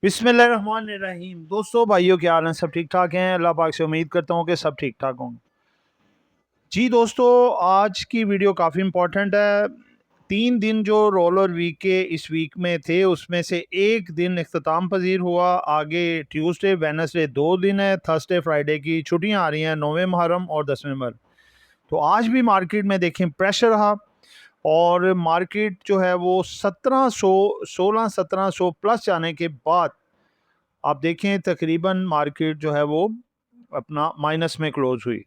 बिस्मिल्लाहिर्रहमानिर्रहीम। दोस्तों भाइयों क्या हाल हैं? सब ठीक ठाक हैं? अल्लाह पाक से उम्मीद करता हूँ कि सब ठीक ठाक होंगे। जी दोस्तों, आज की वीडियो काफ़ी इम्पोर्टेंट है। 3 दिन जो रोलर वीक के इस वीक में थे उसमें से एक दिन इख्तिताम पजीर हुआ। आगे ट्यूसडे वेडनेसडे 2 दिन है, थर्सडे फ्राइडे की छुट्टियां आ रही हैं, 9वें मुहर्रम और 10वें मुहर्रम। तो आज भी मार्केट में देखें प्रेशर रहा और मार्केट जो है वो 1700 प्लस जाने के बाद आप देखें तकरीबन मार्केट जो है वो अपना माइनस में क्लोज हुई,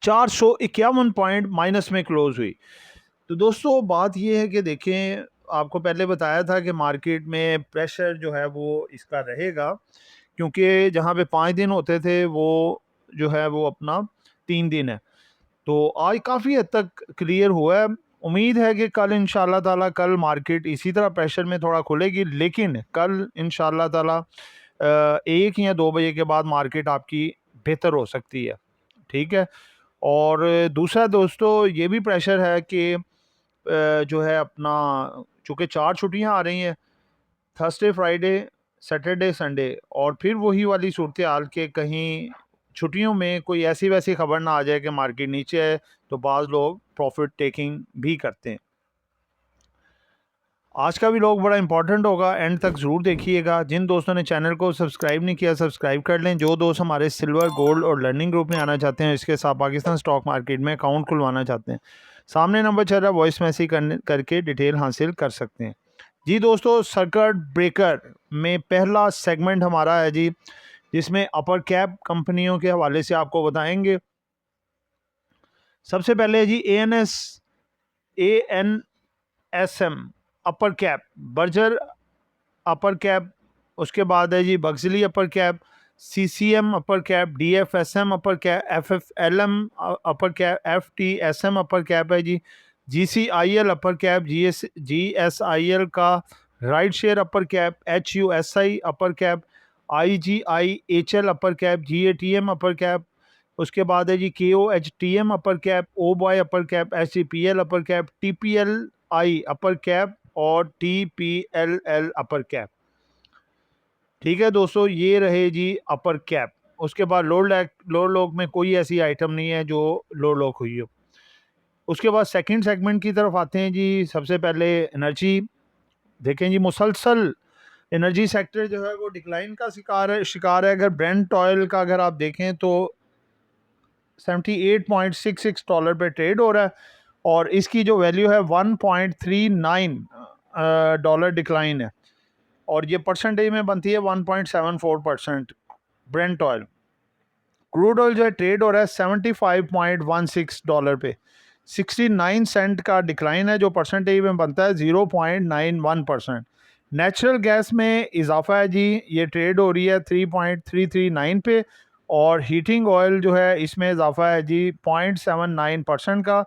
451 पॉइंट माइनस में क्लोज हुई। तो दोस्तों बात ये है कि देखें, आपको पहले बताया था कि मार्केट में प्रेशर जो है वो इसका रहेगा, क्योंकि जहां पे 5 दिन होते थे वो जो है वो अपना 3 दिन है। तो आज काफ़ी हद तक क्लियर हुआ है। उम्मीद है कि कल इंशाल्लाह ताला कल मार्केट इसी तरह प्रेशर में थोड़ा खुलेगी, लेकिन कल इंशाल्लाह ताला 1 या 2 बजे के बाद मार्केट आपकी बेहतर हो सकती है। ठीक है। और दूसरा दोस्तों ये भी प्रेशर है कि जो है अपना, चूँकि 4 छुट्टियाँ आ रही हैं, थर्सडे, फ्राइडे, सैटरडे, संडे, और फिर वही वाली सूरत हाल के कहीं छुट्टियों में कोई ऐसी वैसी खबर ना आ जाए कि मार्केट नीचे है, तो बाज़ लोग प्रॉफिट टेकिंग भी करते हैं। आज का भी लोग बड़ा इंपॉर्टेंट होगा, एंड तक ज़रूर देखिएगा। जिन दोस्तों ने चैनल को सब्सक्राइब नहीं किया सब्सक्राइब कर लें। जो दोस्त हमारे सिल्वर, गोल्ड और लर्निंग ग्रुप में आना चाहते हैं, इसके साथ पाकिस्तान स्टॉक मार्केट में अकाउंट खुलवाना चाहते हैं, सामने नंबर चल रहा है, वॉइस मैसेज करके डिटेल हासिल कर सकते हैं। जी दोस्तों, सर्किट ब्रेकर में पहला सेगमेंट हमारा है जी, जिसमें अपर कैप कंपनियों के हवाले से आपको बताएंगे। सबसे पहले जी ANSM upper cap, Berger upper cap, उसके बाद है जी बक्सली upper cap, CCM upper cap, DFSM upper cap, FFLM upper cap, FTSM upper cap है जी, GCIL अपर कैप, GSIL का right share upper cap, HUSI upper cap, IGIHL upper cap, GATM upper cap, उसके बाद है जी KOHTM upper cap, ओ बॉय upper cap, SCPL upper cap, TPLI upper cap और TPLL अपर कैप। ठीक है दोस्तों, ये रहे जी अपर कैप। उसके बाद लोअर लॉक में कोई ऐसी आइटम नहीं है जो लोअर लॉक हुई हो। उसके बाद सेकंड सेगमेंट की तरफ आते हैं जी। सबसे पहले एनर्जी देखें जी, मुसलसल एनर्जी सेक्टर जो है वो डिक्लाइन का शिकार है। अगर ब्रेंट ऑयल का अगर आप देखें तो $78.66 पे ट्रेड हो रहा है, और इसकी जो वैल्यू है $1.39 डिक्लाइन है, और ये परसेंटेज में बनती है 1.74%। ब्रेंट ऑयल, क्रूड ऑयल जो है ट्रेड हो रहा है $75.16 पे, 69 सेंट का डिक्लाइन है, जो परसेंटेज में बनता है 0.91%। नेचुरल गैस में इजाफा है जी, ये ट्रेड हो रही है 3.339 पे, और हीटिंग ऑयल जो है इसमें इजाफा है जी 0.79% का,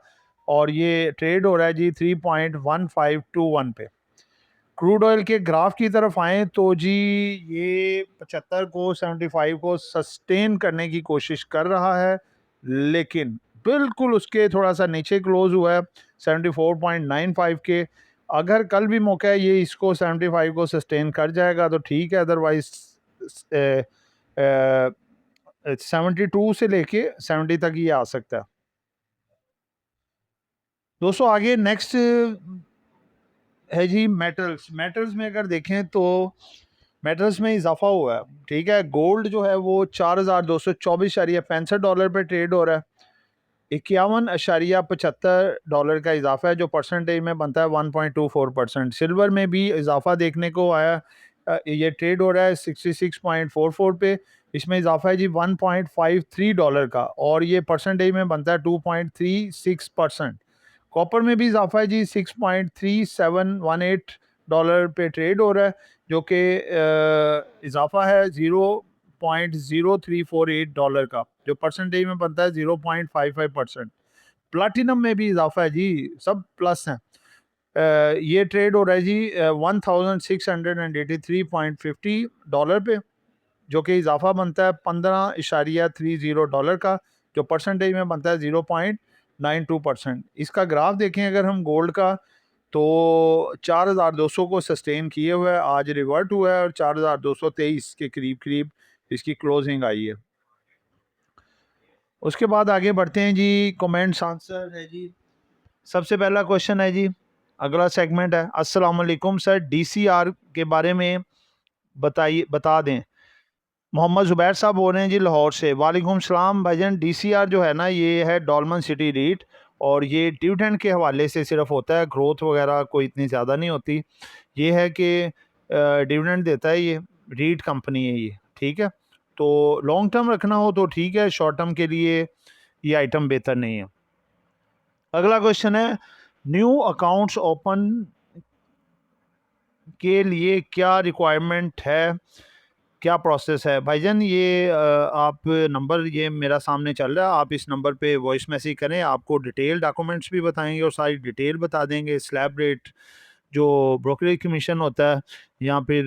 और ये ट्रेड हो रहा है जी 3.1521 पे। क्रूड ऑयल के ग्राफ की तरफ आएँ तो जी ये 75 को 75 को सस्टेन करने की कोशिश कर रहा है, लेकिन बिल्कुल उसके थोड़ा सा नीचे क्लोज हुआ है 74.95 के। अगर कल भी मौका है ये इसको 75 को सस्टेन कर जाएगा तो ठीक है, अदरवाइज 72 से लेके 70 तक ये आ सकता है। दोस्तों आगे नेक्स्ट है जी मेटल्स। मेटल्स में अगर देखें तो मेटल्स में इजाफा हुआ है। ठीक है, गोल्ड जो है वो $4,224.65 पे ट्रेड हो रहा है, $51.75 का इजाफा है, जो परसेंटेज में बनता है 1.24%। सिल्वर में भी इजाफा देखने को आया, ये ट्रेड हो रहा है 66.44 पे, इसमें इजाफा है जी $1.53 का, और ये परसेंटेज में बनता है 2.36%। कॉपर में भी इजाफा है जी $6.3718 पे ट्रेड हो रहा है, जो कि इजाफा है $0.0348 का, जो परसेंटेज में बनता है 0.55%। प्लाटिनम में भी इजाफा है जी, सब प्लस हैं। ये ट्रेड हो रहा है जी $1,683.50 पे, जो कि इजाफा बनता है $15.30 का, जो परसेंटेज में बनता है 0.92%। इसका ग्राफ देखें अगर हम गोल्ड का, तो 4200 को सस्टेन किए हुए है, आज रिवर्ट हुआ है और 4223 के करीब करीब इसकी क्लोजिंग आई है। उसके बाद आगे बढ़ते हैं जी, कमेंट्स आंसर है जी। सबसे पहला क्वेश्चन है जी, अगला सेगमेंट है, अस्सलाम वालेकुम सर, डीसीआर के बारे में बताइए, बता दें। मोहम्मद ज़ुबैर साहब बोल रहे हैं जी लाहौर से। वालेकुम सलाम भाईजान। डीसीआर जो है ना, ये है डॉलमन सिटी रीट, और ये डिविडेंड के हवाले से सिर्फ होता है, ग्रोथ वगैरह कोई इतनी ज़्यादा नहीं होती। ये है कि डिविडेंड देता है, ये रीट कंपनी है ये, ठीक है। तो लॉन्ग टर्म रखना हो तो ठीक है, शॉर्ट टर्म के लिए ये आइटम बेहतर नहीं है। अगला क्वेश्चन है, न्यू अकाउंट्स ओपन के लिए क्या रिक्वायरमेंट है, क्या प्रोसेस है भाईजान? ये आप नंबर, ये मेरा सामने चल रहा है, आप इस नंबर पे वॉइस मैसेज करें, आपको डिटेल डॉक्यूमेंट्स भी बताएंगे और सारी डिटेल बता देंगे, स्लैब रेट, जो ब्रोकरेज कमीशन होता है, या फिर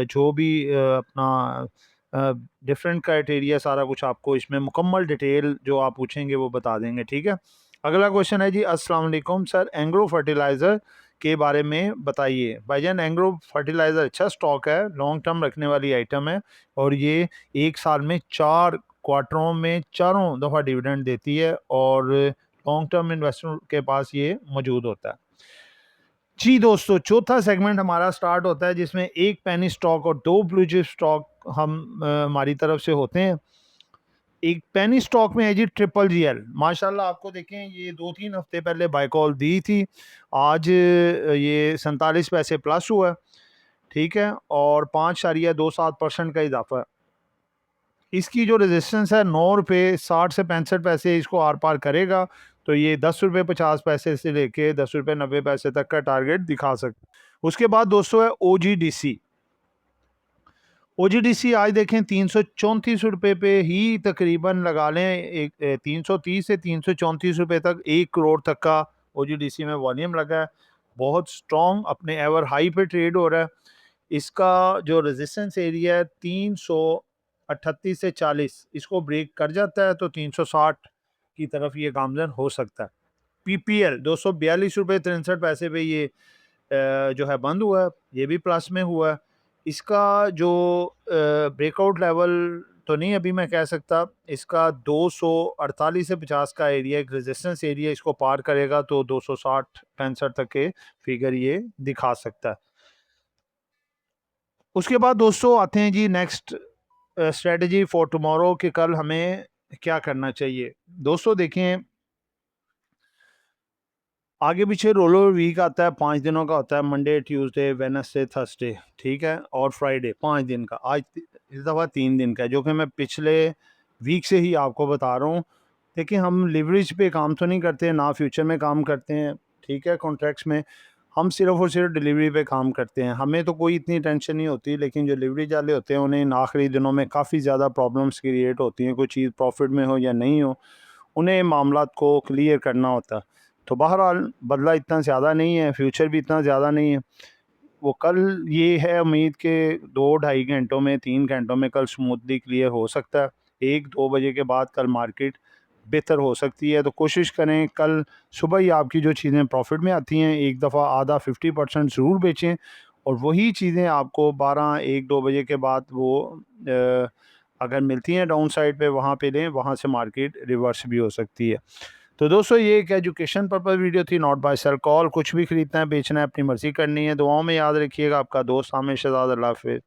जो भी अपना डिफरेंट क्राइटेरिया, सारा कुछ आपको इसमें मुकम्मल डिटेल जो आप पूछेंगे वो बता देंगे, ठीक है। अगला क्वेश्चन है जी, अस्सलाम वालेकुम सर, एंग्रो फर्टिलाइज़र के बारे में बताइए। भाईजान एंग्रो फर्टिलाइज़र अच्छा स्टॉक है, लॉन्ग टर्म रखने वाली आइटम है, और ये एक साल में 4 क्वार्टरों में चारों दफ़ा डिविडेंड देती है, और लॉन्ग टर्म इन्वेस्टर के पास ये मौजूद होता है जी। दोस्तों, चौथा सेगमेंट हमारा स्टार्ट होता है, जिसमें एक पेनी स्टॉक और 2 ब्लू चिप स्टॉक हमारी तरफ से होते हैं। एक पेनी स्टॉक में है जी ट्रिपल जीएल। माशाल्लाह आपको देखें, ये 2-3 हफ्ते पहले बाय कॉल दी थी, आज ये 47 पैसे प्लस हुआ है, ठीक है, और 5.27% का इजाफा है। इसकी जो रेजिस्टेंस है 9 रुपये 60 से 65 पैसे इसको आर पार करेगा, तो ये 10 रुपये 50 पैसे से लेके 10 रुपये 90 पैसे तक का टारगेट दिखा सकते। उसके बाद दोस्तों है ओजीडीसी। ओजीडीसी आज देखें 334 रुपये पे ही तकरीबन लगा लें, एक 330 से 334 रुपये तक 1 करोड़ तक का ओजीडीसी में वॉल्यूम लगा है, बहुत स्ट्रॉन्ग अपने एवर हाई पे ट्रेड हो रहा है। इसका जो रेजिस्टेंस एरिया है 338 से 40, इसको ब्रेक कर जाता है तो 360 की तरफ ये गामजन हो सकता है। पीपीएल 242 रुपये 63 पैसे पे ये जो है बंद हुआ है, ये भी प्लस में हुआ है। इसका जो ब्रेकआउट लेवल तो नहीं अभी मैं कह सकता, इसका 248 से 50 का एरिया, एक रेजिस्टेंस एरिया, इसको पार करेगा तो 260-65 तक के फिगर ये दिखा सकता है। उसके बाद दोस्तों आते हैं जी नेक्स्ट स्ट्रेटजी फॉर टुमारो, कि कल हमें क्या करना चाहिए। दोस्तों देखें, आगे पीछे रोल ओवर वीक आता है, 5 दिनों का होता है, मंडे ट्यूसडे वेडनेसडे थर्सडे, ठीक है, और फ्राइडे, 5 दिन का। आज इस दफ़ा 3 दिन का है, जो कि मैं पिछले वीक से ही आपको बता रहा हूँ। देखिए, हम लिवरेज पे काम तो नहीं करते, ना फ्यूचर में काम करते हैं, ठीक है, कॉन्ट्रैक्ट्स में हम सिर्फ और सिर्फ डिलीवरी पे काम करते हैं, हमें तो कोई इतनी टेंशन नहीं होती। लेकिन जो डिलीवरी वाले होते हैं, उन्हें इन आखिरी दिनों में काफ़ी ज़्यादा प्रॉब्लम्स क्रिएट होती हैं, कोई चीज़ प्रॉफिट में हो या नहीं हो, उन्हें मामलात को क्लियर करना होता है। तो बहरहाल बदला इतना ज़्यादा नहीं है, फ्यूचर भी इतना ज़्यादा नहीं है। वो कल ये है उम्मीद के 2-2.5 घंटों में, 3 घंटों में कल स्मूथली क्लियर हो सकता है। 1-2 बजे के बाद कल मार्केट बेहतर हो सकती है, तो कोशिश करें कल सुबह ही आपकी जो चीज़ें प्रॉफिट में आती हैं, एक दफ़ा आधा 50% ज़रूर बेचें, और वही चीज़ें आपको 12-1-2 बजे के बाद वो अगर मिलती हैं डाउन साइड पे, वहाँ पे लें, वहाँ से मार्केट रिवर्स भी हो सकती है। तो दोस्तों, ये एक एजुकेशन पर्पज़ वीडियो थी, नॉट बाय सेल कॉल। कुछ भी खरीदना है, बेचना है, अपनी मर्ज़ी करनी है। दुआओं में याद रखिएगा। आपका दोस्त हामिद शहजाद। अल्लाह हाफ़िज़।